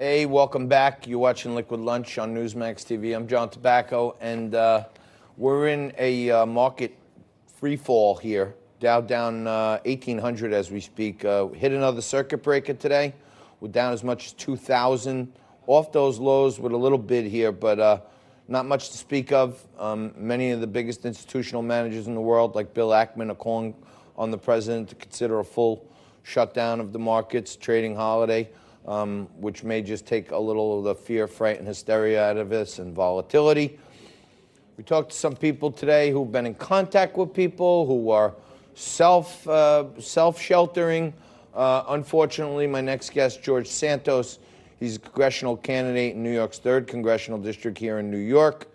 Hey, welcome back. You're watching Liquid Lunch on Newsmax TV. I'm John Tobacco, and we're in a market free fall here. Dow down 1,800 as we speak. Hit another circuit breaker today. We're down as much as 2,000. Off those lows with a little bid here, but not much to speak of. Many of the biggest institutional managers in the world, like Bill Ackman, are calling on the president to consider a full shutdown of the markets, trading holiday. Which may just take a little of the fear, fright, and hysteria out of this, and volatility. We talked to some people today who've been in contact with people who are self-sheltering. Unfortunately, my next guest, George Santos, he's a congressional candidate in New York's 3rd Congressional District here in New York.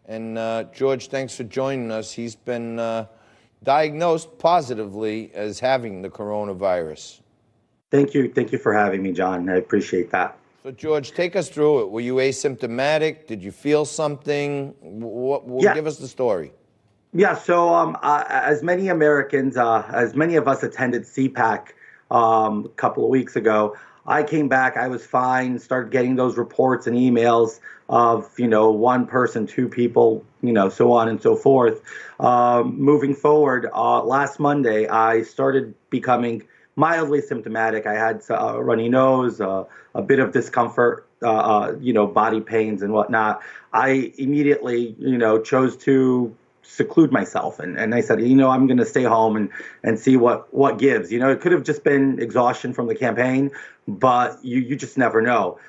And George, thanks for joining us. He's been diagnosed positively as having the coronavirus. Thank you. Thank you for having me, John. I appreciate that. So, George, take us through it. Were you asymptomatic? Did you feel something? Give us the story. Yeah. So, as many Americans, as many of us attended CPAC a couple of weeks ago, I came back. I was fine. Started getting those reports and emails of, one person, two people, so on and so forth. Moving forward, last Monday, I started becoming mildly symptomatic. I had a runny nose, a bit of discomfort, body pains and whatnot. I immediately, chose to seclude myself. And I said, I'm going to stay home and see what gives. It could have just been exhaustion from the campaign, but you just never know.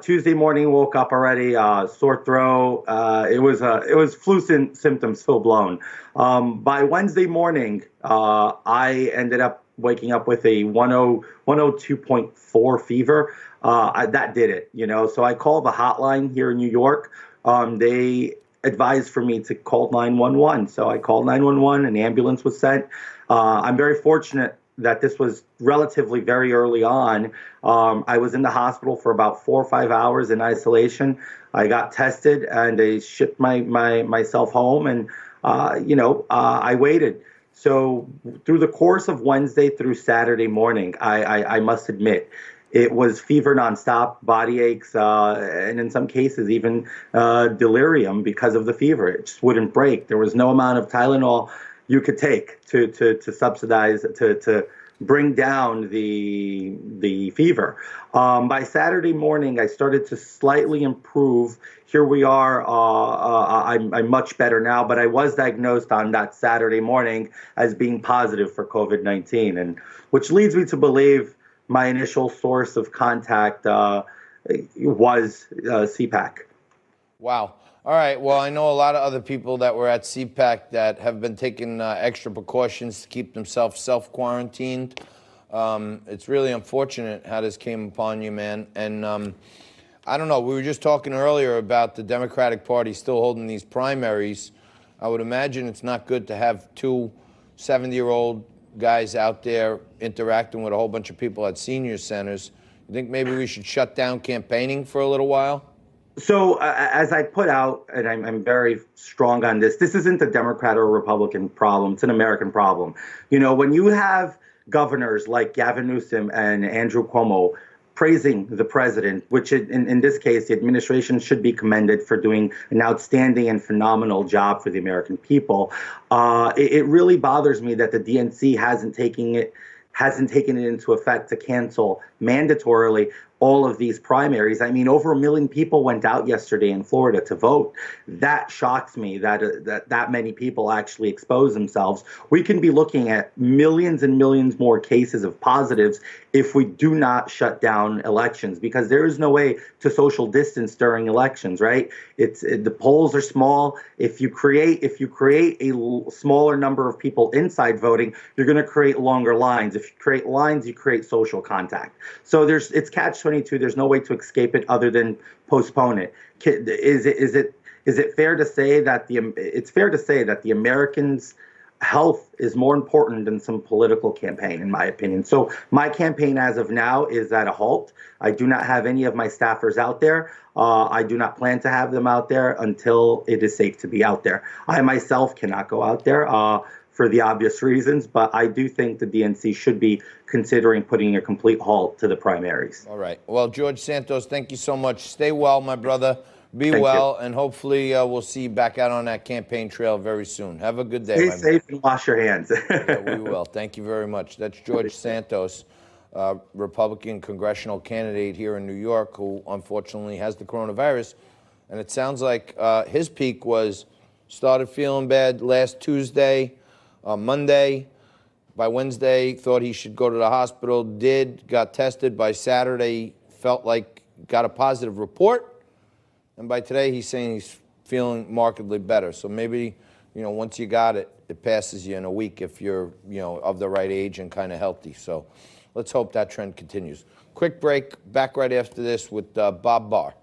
Tuesday morning, woke up already, sore throat. It was flu symptoms full blown. By Wednesday morning, I ended up waking up with a 102.4 fever. That did it, So I called the hotline here in New York. They advised for me to call 911. So I called 911, an ambulance was sent. I'm very fortunate that this was relatively very early on. I was in the hospital for about 4 or 5 hours in isolation. I got tested and they shipped myself home, and I waited. So through the course of Wednesday through Saturday morning, I must admit, it was fever nonstop, body aches, and in some cases even delirium because of the fever. It just wouldn't break. There was no amount of Tylenol you could take to subsidize, to bring down the fever. By Saturday morning, I started to slightly improve. Here we are. I'm much better now, but I was diagnosed on that Saturday morning as being positive for COVID-19, and which leads me to believe my initial source of contact was CPAC. Wow. All right. Well, I know a lot of other people that were at CPAC that have been taking extra precautions to keep themselves self-quarantined. It's really unfortunate how this came upon you, man. And I don't know. We were just talking earlier about the Democratic Party still holding these primaries. I would imagine it's not good to have two 70-year-old guys out there interacting with a whole bunch of people at senior centers. You think maybe we should shut down campaigning for a little while? So as I put out, and I'm very strong on this isn't a Democrat or Republican problem. It's an American problem. When you have governors like Gavin Newsom and Andrew Cuomo praising the president, which in this case, the administration should be commended for doing an outstanding and phenomenal job for the American people. It really bothers me that the DNC hasn't taken it into effect to cancel mandatorily all of these primaries. I mean, over 1 million people went out yesterday in Florida to vote. That shocks me that many people actually expose themselves. We can be looking at millions and millions more cases of positives if we do not shut down elections, because there is no way to social distance during elections, right? The polls are small. If you create a smaller number of people inside voting, you're going to create longer lines. If you create lines, you create social contact. So it's catch-22. There's no way to escape it other than postpone it. Is it fair to say that the Americans' health is more important than some political campaign, in my opinion? So my campaign as of now is at a halt. I do not have any of my staffers out there. I do not plan to have them out there until it is safe to be out there. I myself cannot go out there for the obvious reasons, but I do think the DNC should be considering putting a complete halt to the primaries. All right. Well, George Santos, thank you so much. Stay well, my brother. Be Thank well, you. and hopefully we'll see you back out on that campaign trail very soon. Have a good day, Stay my man. safe and wash your hands. Yeah, we will. Thank you very much. That's George Santos, Republican congressional candidate here in New York, who unfortunately has the coronavirus. And it sounds like his peak was started feeling bad last Tuesday, Monday. By Wednesday, thought he should go to the hospital, got tested. By Saturday, felt like got a positive report. And by today, he's saying he's feeling markedly better. So maybe, once you got it, it passes you in a week if you're, of the right age and kind of healthy. So let's hope that trend continues. Quick break. Back right after this with Bob Barr.